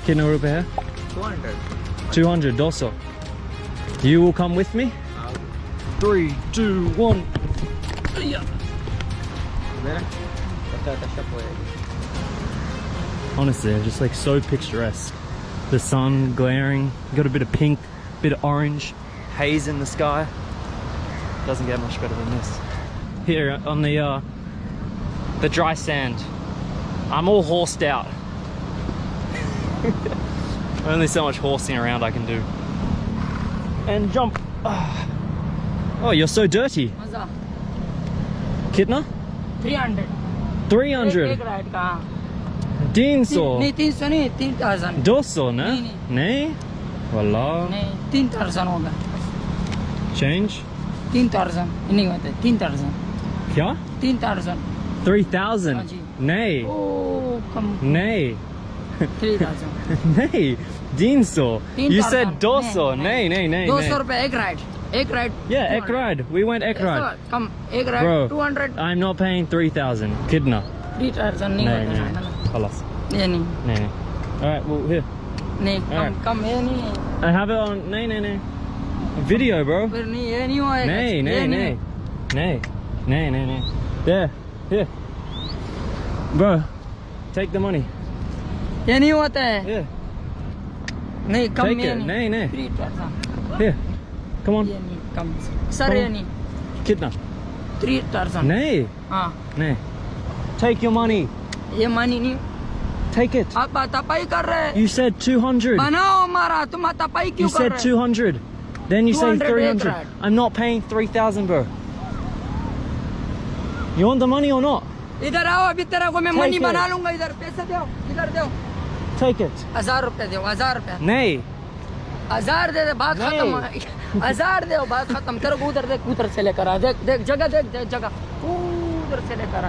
कितने रुपए है? 200. 200. You will come with me? 3, 2, 1. Honestly, they're just like so picturesque. The sun glaring, got a bit of pink, bit of orange, haze in the sky. Doesn't get much better than this. Here on the dry sand, I'm all horsed out. Only so much horsing around I can do. And jump. Oh, you're so dirty. Kitna? 300. 300. 300. नहीं 300 नहीं 3000. 200 ना? नहीं. Wallah. नहीं 3000 होगा. Change? 3000 नहीं होता 3000. क्या? 3000. 3000. नहीं. Oh, come. नहीं. 3000. नहीं. 300. You said 200. नहीं नहीं नहीं. 200 रुपए एक राइड. एक ride. Yeah, ek ride. We went ek ride. Come, एक ride Bro, 200. I'm not paying 3,000. Kidna. 3000 नहीं होता. خلاص. ये नहीं. नहीं. All right, well here. नहीं Alright. कम ये नहीं. I have it on. नहीं. Video, bro. फिर नहीं ये नहीं होएगा. नहीं. There. Here. Bro, take the money. ये नहीं होता है. Yeah. नहीं कम Take ये it. नहीं. नहीं. 3000. Here. Come on. ये नहीं कम. सर ये नहीं. Kidna. 3000. नहीं. हाँ. नहीं. Take your money. ये मानी नहीं. Take it. आप तपाई कर रहे हैं. You said 200. बनाओ हमारा तुम तपाई क्यों You कर said रहे हैं? 200. Then you say 200 300. ride. I'm not paying 3,000, bro. You want the money or not? इधर आओ अभी तेरा को मैं Take मनी it. बना लूंगा इधर पैसे दो इधर दो Take it. 1000 रुपए दो 1000 रुपए नहीं. 1000 दे बात नहीं। खत्म 1000 दे बात खत्म तेरे को उधर देख उधर से लेकर आ देख जगह देख जगह उधर से लेकर आ.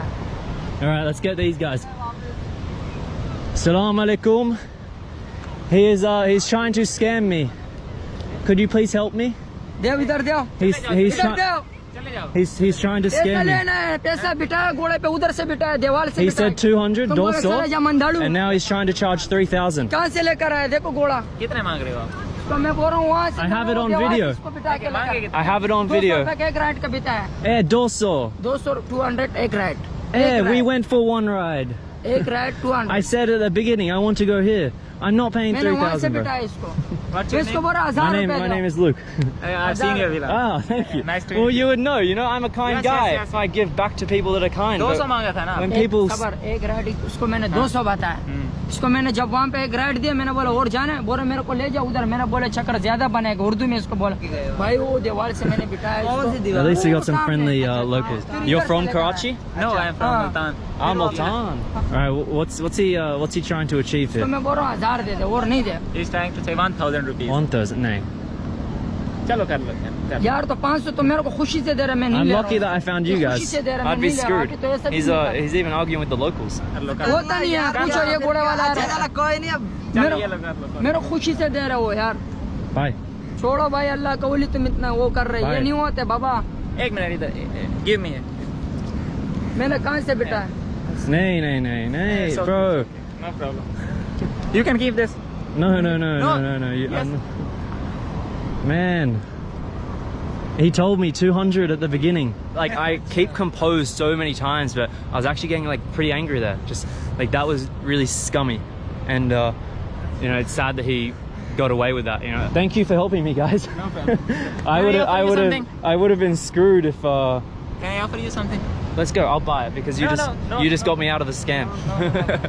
All right, let's get these guys. Assalamu alaikum. He's trying to scam me. Could you please help me? दे इधर दो He's इधर दो he's trying to पैसा scam me. लेना है पैसा बिठाया घोड़े पे उधर से बिठाया दीवार से He said 200, तुम बोले चले जा मंदाड़ू and now he's trying to charge 3,000. कहाँ से लेकर आए देखो घोड़ा कितने मांग रहे हो आप? तो मैं बोल रहा हूँ वहाँ से I have it on दीवार video. इसको बिठा के लेकर I have it on 200 video. रुपए का एक राइड का बिताया Eh, 200. 200 200 एक ride Eh, we went for one ride. एक ride 200 I said at the beginning, I want to go here. I'm not paying मैंने वहाँ से 3,000, bro. बिठाया इसको What's your इसको name? बोला 1000 रुपए My name is Luke. I've seen your villa. Oh, thank you. Nice to Well, meet you. you would know. You know, I'm a kind Yes, guy. yes, yes. I give back to people that are kind. 200 but मांगा था ना. when people खबर एक ride उसको मैंने 200 बताया इसको मैंने जब वहाँ पे एक राइड दिया मैंने बोला और जाना है बोले मेरे को ले जाओ उधर मैंने बोले चक्कर ज्यादा बनेगा उर्दू में इसको बोला भाई वो दीवार से मैंने बिठाया इसको. at least we got some वो friendly सामने. locals. फिर You're इधर from से लेकर Karachi? No, I'm from हाँ. Multan. Ah, Multan. All right. What's he trying to achieve तो here? मैं बोल रहा हूँ 1000 दे दे और नहीं दे He's trying to say 1,000 rupees. 1,000. No. चलो कर लो कर लो. यार तो 500 तो मेरे को खुशी से दे रहा मैं नहीं I'm ले lucky that रहा I found you खुशी guys. से दे रहा I'd मैं be नहीं ले रहा screwed. तो ऐसा भी नहीं कर रहा. He's even arguing with the locals. कर लो कर लो. होता नहीं है पूछो ये घोड़े वाला है कोई नहीं अब चलो ये लो कर लो. मेरे खुशी से दे रहे हो यार Bye. छोड़ो भाई अल्लाह कबूली तुम इतना वो कर रहे ये भाई. नहीं होते बाबा एक मिनट इधर. Give me. मैंने कहाँ से बिठा No, So- bro. No problem. You can keep this. No. No. You, Yes. Man. He told me 200 at the beginning. Like, I keep composed so many times, but I was actually getting like pretty angry there. Just like that was really scummy. And you know, it's sad that he got away with that, you know. Thank you for helping me, guys. No problem. I would have been screwed if Can I offer you something? let's go. I'll buy it because you No, just no, you just got me out of the scam. No.